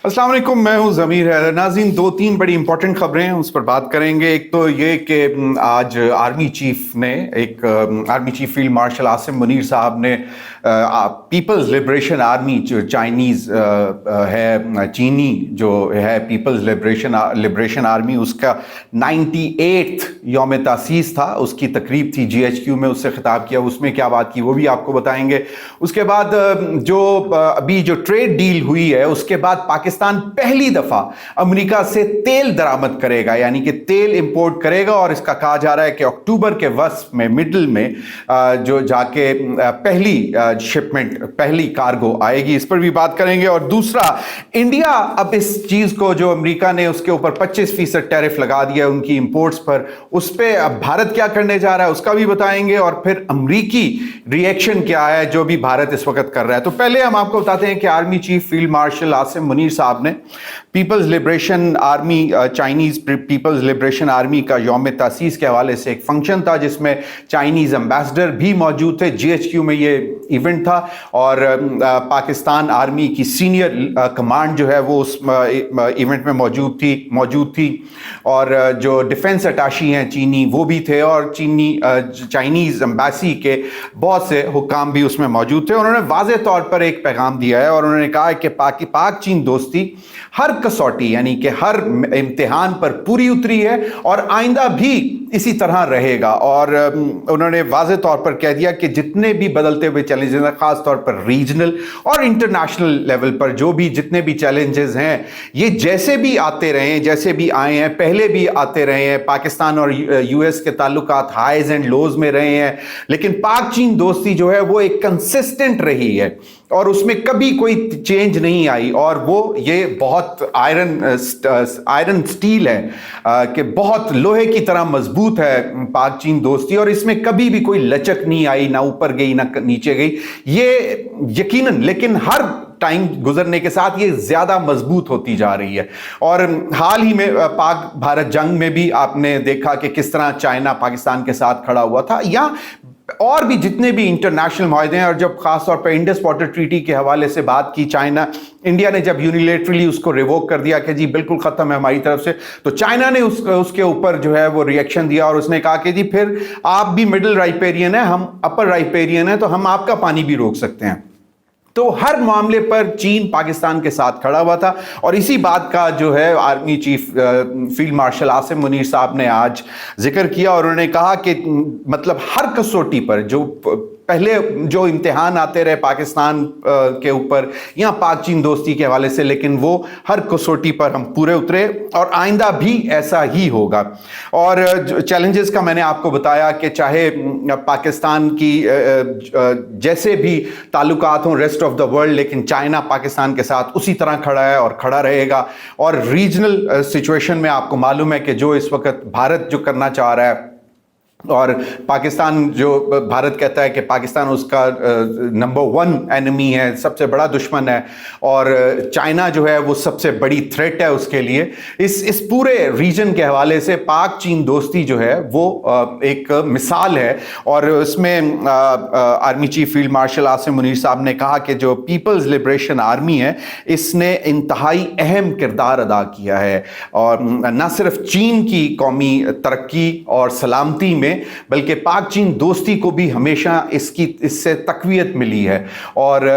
अस्सलाम वालेकुम, मैं हूं ज़मीर हैदर। नाज़रीन, दो तीन बड़ी इंपॉर्टेंट खबरें हैं, उस पर बात करेंगे। एक तो ये कि आज army chief field marshal Asim Munir साहब ने पीपल्स लिबरेशन आर्मी, जो चाइनीज़ है, चीनी जो है पीपल्स लिबरेशन आर्मी, उसका 98th यौम तासीस था, उसकी तकरीब थी GHQ में, उससे खिताब किया। उसमें क्या बात की वो भी आपको बताएंगे। उसके बाद अभी जो ट्रेड डील हुई है, उसके बाद पाकिस्तान पहली दफा अमेरिका से तेल दरामद करेगा, यानी कि तेल इंपोर्ट करेगा। और इसका कहा जा रहा है कि अक्टूबर के वस्फ में, मिडल में जो जाके पहली शिपमेंट, पहली कार्गो आएगी। इस पर भी बात करेंगे। और दूसरा, इंडिया अब इस चीज को, जो अमेरिका ने उसके ऊपर 25% टैरिफ लगा दिया उनकी इंपोर्ट्स पर, उस पर अब भारत क्या करने जा रहा है उसका भी बताएंगे। और फिर अमेरिकी रिएक्शन क्या है जो भी भारत इस वक्त कर रहा है। तो पहले हम आपको बताते हैं कि army chief field marshal Asim Munir साहब ने People's Liberation Army, Chinese People's Liberation Army का यौम तासीस के हवाले से एक फंक्शन था जिसमें चाइनीज एम्बेसडर भी मौजूद थे। GHQ में ये इवेंट था और पाकिस्तान आर्मी की सीनियर कमांड जो है वो उस इवेंट में मौजूद थी। और जो डिफेंस अटाशी हैं चीनी, वो भी थे। और चाइनीज एम्बेसी के बहुत से हुक्काम भी उसमें मौजूद थे। उन्होंने वाज़ेह तौर पर एक पैगाम दिया है और उन्होंने कहा है कि पाक चीन दोस्ती हर कसौटी, यानी कि हर इम्तिहान पर पूरी उतरी है और आइंदा भी इसी तरह रहेगा। और उन्होंने वाज़ेह तौर पर कह दिया कि जितने भी बदलते हुए चैलेंजेस हैं, खास तौर पर रीजनल और इंटरनेशनल लेवल पर जो भी जितने भी चैलेंजेस हैं, ये जैसे भी आते रहे हैं, जैसे भी आए हैं, पहले भी आते रहे हैं। पाकिस्तान और US के ताल्लुकात हाइज एंड लोज में रहे हैं, लेकिन पाक चीन दोस्ती जो है वो एक कंसिस्टेंट रही है और उसमें कभी कोई चेंज नहीं आई। और वो ये बहुत आयरन स्टील है कि बहुत लोहे की तरह मजबूत है पाक चीन दोस्ती, और इसमें कभी भी कोई लचक नहीं आई, ना ऊपर गई ना नीचे गई, ये यकीनन। लेकिन हर टाइम गुजरने के साथ ये ज्यादा मजबूत होती जा रही है। और हाल ही में पाक भारत जंग में भी आपने देखा कि किस तरह चाइना पाकिस्तान के साथ खड़ा हुआ था, या और भी जितने भी इंटरनेशनल मुआहदे हैं। और जब खास तौर पर इंडस वाटर ट्रीटी के हवाले से बात की, इंडिया ने जब यूनिलेटरली उसको रिवोक कर दिया कि जी बिल्कुल खत्म है हमारी तरफ से, तो चाइना ने उसके ऊपर जो है वो रिएक्शन दिया और उसने कहा कि जी फिर आप भी मिडिल राइपेरियन है, हम अपर राइपेरियन है, तो हम आपका पानी भी रोक सकते हैं। तो हर मामले पर चीन पाकिस्तान के साथ खड़ा हुआ था। और इसी बात का जो है army chief field marshal Asim Munir साहब ने आज जिक्र किया और उन्होंने कहा कि मतलब हर कसौटी पर जो पहले जो इम्तिहान आते रहे पाकिस्तान के ऊपर या पाक चीन दोस्ती के हवाले से, लेकिन वो हर कसौटी पर हम पूरे उतरे और आइंदा भी ऐसा ही होगा। और चैलेंजेस का मैंने आपको बताया कि चाहे पाकिस्तान की जैसे भी ताल्लुकात हों रेस्ट ऑफ द वर्ल्ड, लेकिन चाइना पाकिस्तान के साथ उसी तरह खड़ा है और खड़ा रहेगा। और रीजनल सिचुएशन में आपको मालूम है कि जो इस वक्त भारत जो करना चाह रहा है, और पाकिस्तान जो भारत कहता है कि पाकिस्तान उसका नंबर 1 एनिमी है, सबसे बड़ा दुश्मन है, और चाइना जो है वो सबसे बड़ी थ्रेट है उसके लिए। इस पूरे रीजन के हवाले से पाक चीन दोस्ती जो है वो एक मिसाल है। और उसमें army chief field marshal Asim Munir साहब ने कहा कि जो पीपल्स लिबरेशन आर्मी है, इसने इंतहाई अहम किरदार अदा किया है, और न सिर्फ चीन की कौमी तरक्की और सलामती में, बल्कि पाक चीन दोस्ती को भी हमेशा इससे तकवीयत मिली है। और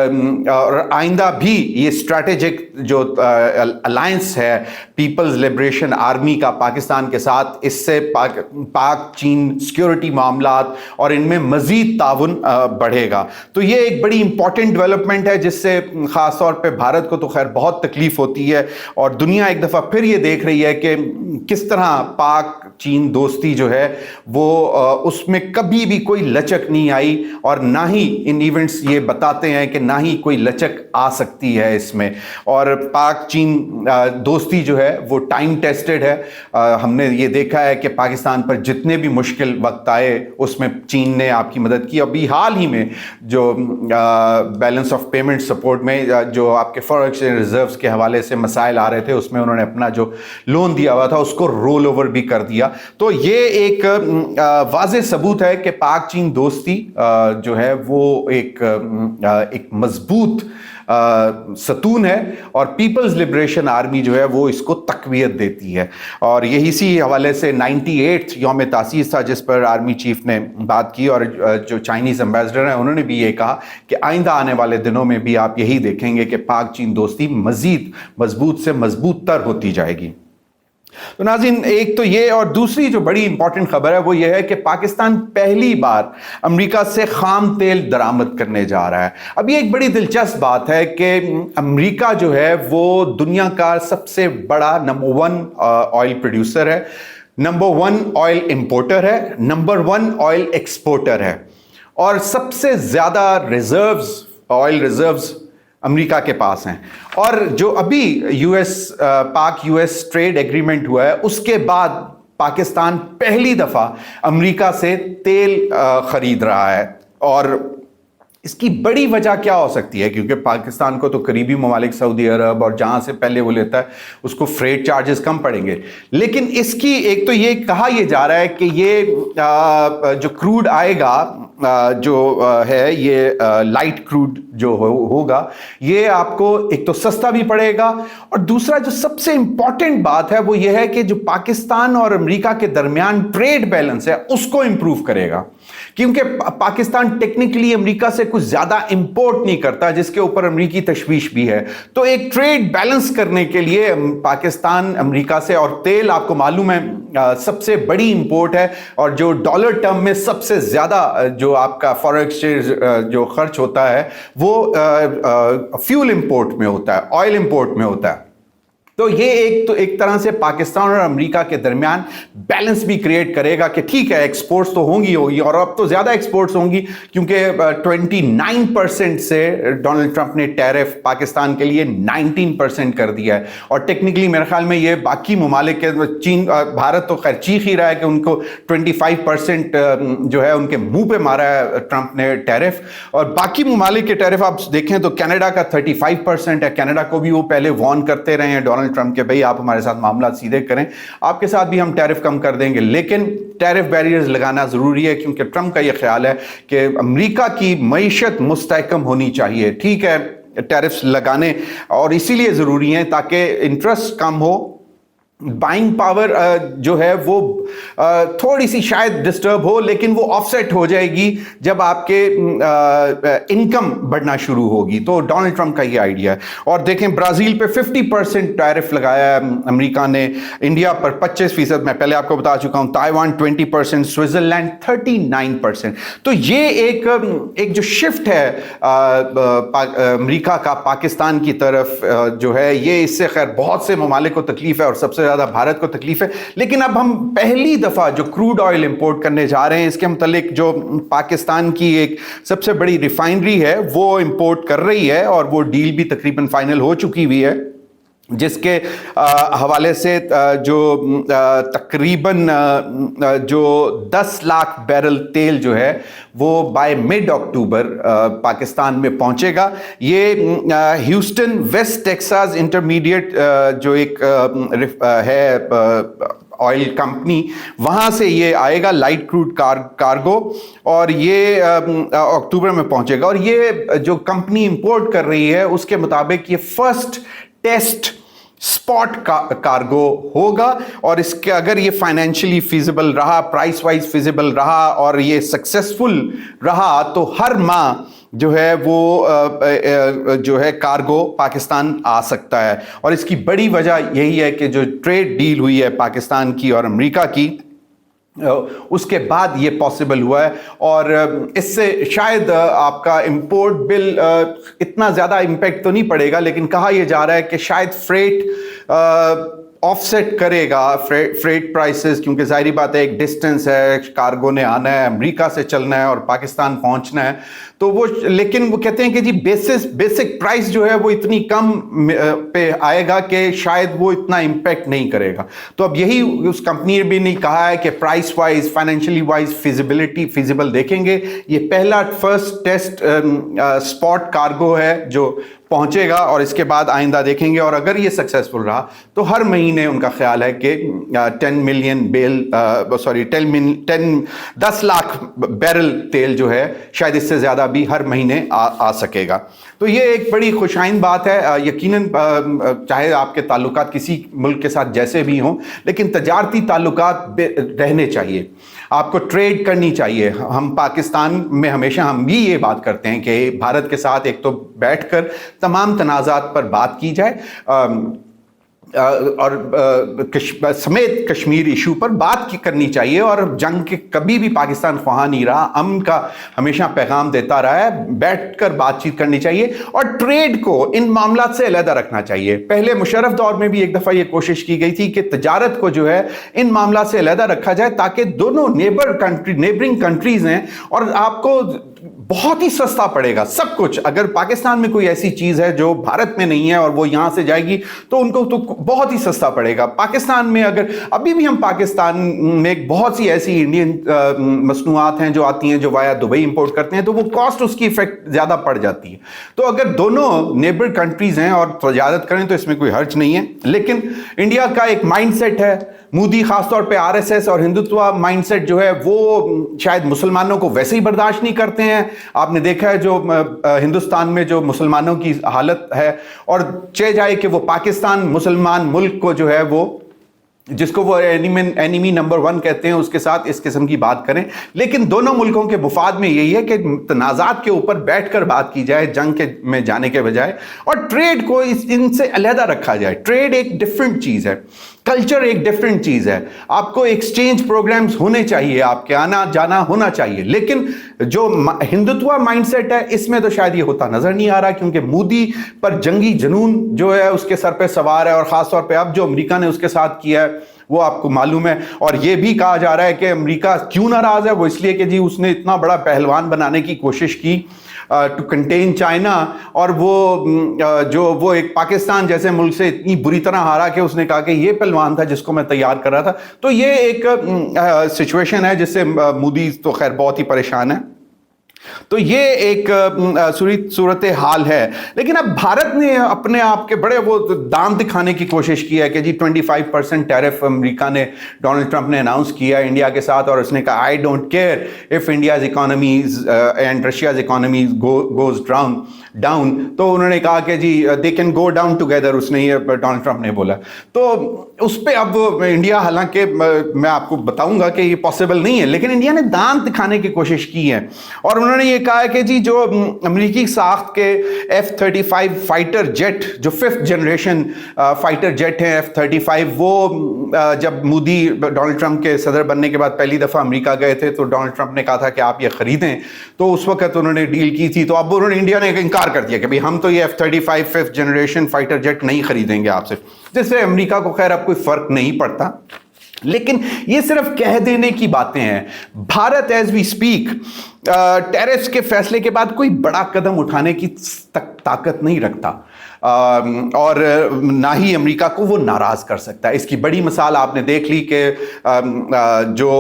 आइंदा भी ये स्ट्रैटेजिक जो अलायंस है पीपल्स लिबरेशन आर्मी का पाकिस्तान के साथ, इससे पाक चीन सिक्योरिटी मामलात और इनमें मजीद ताउन बढ़ेगा। तो ये एक बड़ी इंपॉर्टेंट डेवलपमेंट है जिससे खास तौर पे भारत को तो खैर बहुत तकलीफ होती है, और दुनिया एक दफ़ा फिर ये देख रही है कि किस तरह पाक चीन दोस्ती जो है वो उसमें कभी भी कोई लचक नहीं आई, और ना ही इन इवेंट्स ये बताते हैं कि ना ही कोई लचक आ सकती है इसमें। और पाक चीन दोस्ती जो है वो टाइम टेस्टेड है। हमने ये देखा है कि पाकिस्तान पर जितने भी मुश्किल वक्त आए उसमें चीन ने आपकी मदद की। अभी हाल ही में जो बैलेंस ऑफ पेमेंट सपोर्ट में जो आपके फॉरेन एक्सचेंज रिजर्व्स के हवाले से मसाइल आ रहे थे, उसमें उन्होंने अपना जो लोन दिया हुआ था उसको रोल ओवर भी कर दिया। तो ये एक वाज़ेह सबूत है कि पाक चीन दोस्ती जो है वो एक मजबूत सतून है, और पीपल्स लिबरेशन आर्मी जो है वो इसको तकवीयत देती है। और यही इसी हवाले से 98 यौम तासीस था जिस पर आर्मी चीफ ने बात की, और जो चाइनीज़ एम्बेसडर हैं उन्होंने भी ये कहा कि आइंदा आने वाले दिनों में भी आप यही देखेंगे कि पाक चीन दोस्ती मज़ीद मजबूत से मजबूत तर होती जाएगी। तो नाज़रीन, एक तो ये, और दूसरी जो बड़ी इंपॉर्टेंट खबर है वो ये है कि पाकिस्तान पहली बार अमेरिका से खाम तेल दरामद करने जा रहा है। अब ये एक बड़ी दिलचस्प बात है कि अमेरिका जो है वो दुनिया का सबसे बड़ा नंबर 1 ऑयल प्रोड्यूसर है, नंबर 1 ऑयल इंपोर्टर है, नंबर 1 ऑयल एक्सपोर्टर है, और सबसे ज्यादा रिजर्व्स, ऑयल रिजर्व्स अमेरिका के पास हैं। और जो अभी पाक यूएस ट्रेड एग्रीमेंट हुआ है उसके बाद पाकिस्तान पहली दफा अमेरिका से तेल खरीद रहा है। और इसकी बड़ी वजह क्या हो सकती है, क्योंकि पाकिस्तान को तो करीबी ममालिक सऊदी अरब और जहां से पहले वो लेता है उसको फ्रेट चार्जेस कम पड़ेंगे, लेकिन इसकी एक तो ये कहा यह जा रहा है कि ये जो क्रूड आएगा जो है ये लाइट क्रूड जो होगा ये आपको एक तो सस्ता भी पड़ेगा, और दूसरा जो सबसे इंपॉर्टेंट बात है वो ये है कि जो पाकिस्तान और अमेरिका के दरमियान ट्रेड बैलेंस है उसको इंप्रूव करेगा, क्योंकि पाकिस्तान टेक्निकली अमेरिका से कुछ ज्यादा इंपोर्ट नहीं करता, जिसके ऊपर अमेरिकी तशवीश भी है। तो एक ट्रेड बैलेंस करने के लिए पाकिस्तान अमेरिका से, और तेल आपको मालूम है सबसे बड़ी इंपोर्ट है, और जो डॉलर टर्म में सबसे ज्यादा जो आपका फॉरेन एक्सचेंज जो खर्च होता है वो फ्यूल इंपोर्ट में होता है, ऑयल इंपोर्ट में होता है। तो ये एक तरह से पाकिस्तान और अमेरिका के दरमियान बैलेंस भी क्रिएट करेगा कि ठीक है एक्सपोर्ट्स तो होंगी, और अब तो ज्यादा एक्सपोर्ट्स होंगी, क्योंकि 29% से डोनाल्ड ट्रंप ने टैरिफ पाकिस्तान के लिए 19% कर दिया है। और टेक्निकली मेरे ख्याल में ये बाकी ममालिक के, चीन, भारत तो खैर चीख ही रहा है कि उनको 25% जो है उनके मुंह पे मारा है ट्रंप ने टैरिफ, और बाकी ममालिक के टैरिफ आप देखें तो कनाडा का 35% है। कनाडा को भी वो पहले वार्न करते रहे हैं डोनाल्ड ट्रंप के भाई आप हमारे साथ मामला सीधे करें, आपके साथ भी हम टैरिफ कम कर देंगे, लेकिन टैरिफ बैरियर्स लगाना जरूरी है, क्योंकि ट्रंप का यह ख्याल है कि अमेरिका की मईशत मुस्तहकम होनी चाहिए। ठीक है टैरिफ्स लगाने और इसीलिए जरूरी है ताकि इंटरेस्ट कम हो, बाइंग पावर जो है वो थोड़ी सी शायद डिस्टर्ब हो, लेकिन वो ऑफसेट हो जाएगी जब आपके इनकम बढ़ना शुरू होगी। तो डोनाल्ड ट्रंप का ये आइडिया है। और देखें ब्राजील पे 50% टैरिफ लगाया है अमेरिका ने, इंडिया पर 25%, मैं पहले आपको बता चुका हूं, ताइवान 20%, स्विट्जरलैंड 39%। तो ये एक जो शिफ्ट है अमेरिका का पाकिस्तान की तरफ जो है, ये इससे खैर बहुत से ममालिक को तकलीफ है और सबसे ज्यादा भारत को तकलीफ है। लेकिन अब हम पहली दफा जो क्रूड ऑयल इंपोर्ट करने जा रहे हैं, इसके मुतालिक जो पाकिस्तान की एक सबसे बड़ी रिफाइनरी है वो इंपोर्ट कर रही है, और वो डील भी तकरीबन फाइनल हो चुकी हुई है, जिसके हवाले से जो तकरीबन जो 10 लाख बैरल तेल जो है वो बाय मिड अक्टूबर पाकिस्तान में पहुंचेगा। ये ह्यूस्टन वेस्ट टेक्सास इंटरमीडिएट जो एक है ऑयल कंपनी, वहां से ये आएगा लाइट क्रूड कार्गो, और ये अक्टूबर में पहुंचेगा। और ये जो कंपनी इंपोर्ट कर रही है उसके मुताबिक ये फर्स्ट टेस्ट स्पॉट कार्गो होगा, और इसके अगर ये फाइनेंशियली फिजिबल रहा, प्राइस वाइज फिजिबल रहा और ये सक्सेसफुल रहा, तो हर माह जो है वो जो है कार्गो पाकिस्तान आ सकता है। और इसकी बड़ी वजह यही है कि जो ट्रेड डील हुई है पाकिस्तान की और अमेरिका की, उसके बाद ये पॉसिबल हुआ है, और इससे शायद आपका इंपोर्ट बिल इतना ज़्यादा इम्पैक्ट तो नहीं पड़ेगा, लेकिन कहा यह जा रहा है कि शायद फ्रेट ऑफसेट करेगा फ्रेट प्राइसेस, क्योंकि जाहिर बात है एक डिस्टेंस है, कार्गो ने आना है, अमेरिका से चलना है और पाकिस्तान पहुंचना है, तो वो, लेकिन वो कहते हैं कि जी बेसिक प्राइस जो है वो इतनी कम पे आएगा कि शायद वो इतना इम्पैक्ट नहीं करेगा। तो अब यही उस कंपनी भी ने कहा है कि price wise, financially wise feasible देखेंगे। ये पहला फर्स्ट टेस्ट स्पॉट कार्गो है जो पहुंचेगा और इसके बाद आइंदा देखेंगे। और अगर ये सक्सेसफुल रहा तो हर महीने उनका ख्याल है कि 10 लाख बैरल तेल जो है शायद इससे ज़्यादा भी हर महीने आ सकेगा। तो ये एक बड़ी खुशाइन बात है। यकीनन चाहे आपके ताल्लुकात किसी मुल्क के साथ जैसे भी हों, लेकिन तजारती ताल्लुकात रहने चाहिए, आपको ट्रेड करनी चाहिए। हम पाकिस्तान में हमेशा हम भी ये बात करते हैं कि भारत के साथ एक तो बैठकर तमाम तनाज़ात पर बात की जाए और समेत कश्मीर इशू पर बात करनी चाहिए। और जंग के कभी भी पाकिस्तान ख्वाह नहीं रहा, अमन का हमेशा पैगाम देता रहा है। बैठकर बातचीत करनी चाहिए और ट्रेड को इन मामलात से अलहदा रखना चाहिए। पहले मुशर्रफ दौर में भी एक दफ़ा ये कोशिश की गई थी कि तजारत को जो है इन मामलात से अलहदा रखा जाए, ताकि दोनों नेबरिंग कंट्रीज हैं और आपको बहुत ही सस्ता पड़ेगा सब कुछ। अगर पाकिस्तान में कोई ऐसी चीज़ है जो भारत में नहीं है और वो यहाँ से जाएगी तो उनको तो बहुत ही सस्ता पड़ेगा। पाकिस्तान में अगर अभी भी हम पाकिस्तान में बहुत सी ऐसी इंडियन मसनूआत हैं जो आती हैं जो वाया दुबई इंपोर्ट करते हैं, तो वो कॉस्ट उसकी इफेक्ट ज़्यादा पड़ जाती है। तो अगर दोनों नेबर कंट्रीज हैं और तजारत करें तो इसमें कोई हर्ज नहीं है। लेकिन इंडिया का एक माइंडसेट है, मोदी खासतौर पे आरएसएस और हिंदुत्व माइंडसेट जो है वो शायद मुसलमानों को वैसे ही बर्दाश्त नहीं करते हैं। आपने देखा है जो हिंदुस्तान में जो मुसलमानों की हालत है, और चाहे जाए कि वो पाकिस्तान मुसलमान मुल्क को जो है वो जिसको वो एनिमी नंबर 1 कहते हैं उसके साथ इस किस्म की बात करें। लेकिन दोनों मुल्कों के मुफाद में यही है कि तनाज़ात के ऊपर बैठकर बात की जाए जंग के में जाने के बजाय, और ट्रेड को इनसे अलहदा रखा जाए। ट्रेड एक डिफरेंट चीज़ है, कल्चर एक डिफरेंट चीज़ है। आपको एक्सचेंज प्रोग्राम्स होने चाहिए, आपके आना जाना होना चाहिए। लेकिन जो हिंदुत्व माइंडसेट है इसमें तो शायद ये होता नजर नहीं आ रहा, क्योंकि मोदी पर जंगी जुनून जो है उसके सर पे सवार है। और खासतौर पे अब जो अमेरिका ने उसके साथ किया है वो आपको मालूम है। और ये भी कहा जा रहा है कि अमेरिका क्यों नाराज है, वो इसलिए कि जी उसने इतना बड़ा पहलवान बनाने की कोशिश की टू कंटेन चाइना, और वो एक पाकिस्तान जैसे मुल्क से इतनी बुरी तरह हारा कि उसने कहा कि ये पहलवान था जिसको मैं तैयार कर रहा था। तो ये एक सिचुएशन है जिससे मोदी तो खैर बहुत ही परेशान है। तो ये एक सूरत हाल है। लेकिन अब भारत ने अपने आप के बड़े वो दांत दिखाने की कोशिश की है कि जी 25% टैरिफ अमेरिका ने, डोनाल्ड ट्रंप ने अनाउंस किया इंडिया के साथ, और उसने कहा I don't care if India's economies and Russia's economy goes down. तो उन्होंने कहा कि जी they can go down together, उसने ये डोनाल्ड ट्रंप ने बोला। तो उस पर अब इंडिया, हालांकि मैं आपको बताऊंगा कि ये पॉसिबल नहीं है, लेकिन इंडिया ने दांत दिखाने की कोशिश की है। और उन्होंने ये कहा है कि जी जो अमेरिकी साख्त के F-35 फाइटर जेट, जो 5th जनरेशन फाइटर जेट हैं F-35, वो जब मोदी डोनाल्ड ट्रंप के सदर बनने के बाद पहली दफ़ा अमेरिका गए थे तो डोनाल्ड ट्रंप ने कहा था कि आप ये खरीदें। तो उस वक्त उन्होंने डील की थी। तो अब उन्होंने, इंडिया ने इनकार कर दिया कि भाई हम तो ये F-35 5th generation fighter jet नहीं खरीदेंगे आपसे, जिससे अमेरिका को खैर अब कोई फर्क नहीं पड़ता। लेकिन ये सिर्फ कह देने की बातें हैं। Bharat as we speak tariffs के फैसले के बाद कोई बड़ा कदम उठाने की ताकत नहीं रखता, और ना ही अमेरिका को वो नाराज कर सकता है। इसकी बड़ी मिसाल आपने देख ली कि जो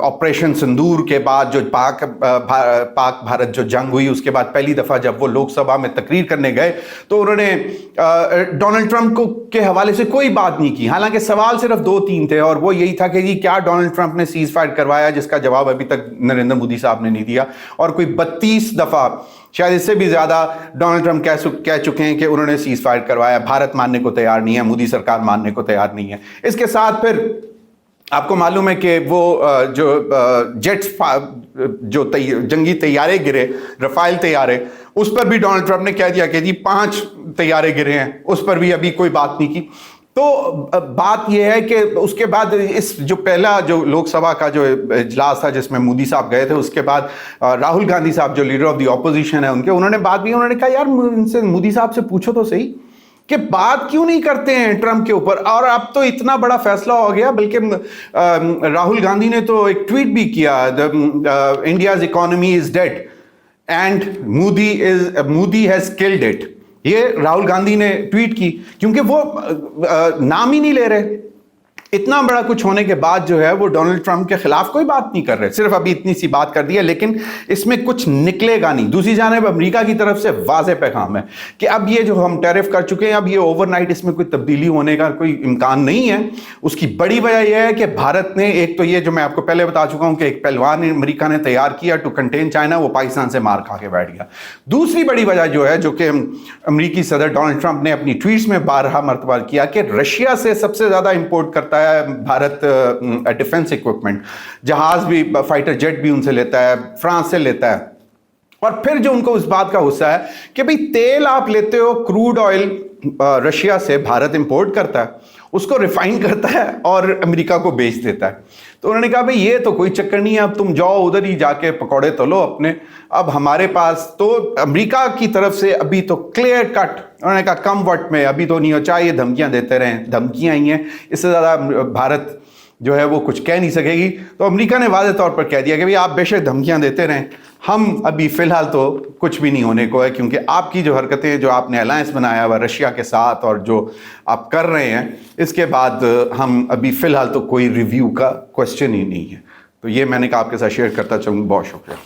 ऑपरेशन सिंदूर के बाद जो पाक भारत जो जंग हुई, उसके बाद पहली दफ़ा जब वो लोकसभा में तकरीर करने गए तो उन्होंने डोनाल्ड ट्रंप के हवाले से कोई बात नहीं की। हालांकि सवाल सिर्फ 2-3 थे, और वो यही था कि जी क्या डोनाल्ड ट्रंप ने सीज फायर करवाया, जिसका जवाब अभी तक नरेंद्र मोदी साहब ने नहीं दिया। और कोई 32 दफ़ा, शायद इससे भी ज़्यादा, डोनाल्ड ट्रंप कह चुके हैं कि उन्होंने सीज फायर करवाया। भारत मानने को तैयार नहीं है, मोदी सरकार मानने को तैयार नहीं है। इसके साथ फिर आपको मालूम है कि वो जो जेट्स जो जंगी तैयारे गिरे, रफाइल तैयारे, उस पर भी डोनाल्ड ट्रंप ने कह दिया कि जी 5 तैयारे गिरे हैं, उस पर भी अभी कोई बात नहीं की। तो बात यह है कि उसके बाद इस जो पहला जो लोकसभा का जो इजलास था जिसमें मोदी साहब गए थे, उसके बाद राहुल गांधी साहब जो लीडर ऑफ द ऑपोजिशन है उन्होंने बात की। उन्होंने कहा यार इनसे, मोदी साहब से पूछो तो सही कि बात क्यों नहीं करते हैं ट्रंप के ऊपर। और अब तो इतना बड़ा फैसला हो गया, बल्कि राहुल गांधी ने तो एक ट्वीट भी किया, India's economy is dead and Modi has killed it. ये राहुल गांधी ने ट्वीट की, क्योंकि वो नाम ही नहीं ले रहे। इतना बड़ा कुछ होने के बाद जो है वो डोनाल्ड ट्रंप के खिलाफ कोई बात नहीं कर रहे, सिर्फ अभी इतनी सी बात कर दी है, लेकिन इसमें कुछ निकलेगा नहीं। दूसरी जानिब अमेरिका की तरफ से वाज़ेह पैगाम है कि अब ये जो हम टैरिफ कर चुके हैं, अब ये ओवरनाइट इसमें कोई तब्दीली होने का कोई इम्कान नहीं है। उसकी बड़ी वजह यह है कि भारत ने, एक तो ये जो मैं आपको पहले बता चुका हूं कि एक पहलवान अमेरिका ने तैयार किया टू कंटेन चाइना, वो पाकिस्तान से मार खा के बैठ गया। दूसरी बड़ी वजह जो है, जो कि अमेरिकी सदर डोनाल्ड ट्रंप ने अपनी ट्वीट्स में बारहा मरतबा किया, कि रशिया से सबसे ज्यादा इंपोर्ट करता है भारत डिफेंस इक्विपमेंट, जहाज भी, फाइटर जेट भी उनसे लेता है, फ्रांस से लेता है। और फिर जो उनको उस बात का गुस्सा है कि भाई तेल आप लेते हो, क्रूड ऑयल रशिया से भारत इंपोर्ट करता है, उसको रिफाइन करता है और अमेरिका को बेच देता है। तो उन्होंने कहा भाई ये तो कोई चक्कर नहीं है, अब तुम जाओ उधर ही जाके पकौड़े तलो अपने। अब हमारे पास तो अमेरिका की तरफ से अभी तो क्लियर कट उन्होंने कहा कम वक्त में, अभी तो नहीं हो, चाहे ये धमकियां देते रहें, धमकियां ही हैं, इससे ज़्यादा भारत जो है वो कुछ कह नहीं सकेगी। तो अमेरिका ने वाज़ेह तौर पर कह दिया कि भाई आप बेशक धमकियां देते रहें, हम अभी फ़िलहाल तो कुछ भी नहीं होने को है, क्योंकि आपकी जो हरकतें, जो आपने अलायंस बनाया हुआ रशिया के साथ और जो आप कर रहे हैं, इसके बाद हम अभी फ़िलहाल तो कोई रिव्यू का क्वेश्चन ही नहीं है। तो ये मैंने कहा आपके साथ शेयर करता चलूँ। बहुत शुक्रिया।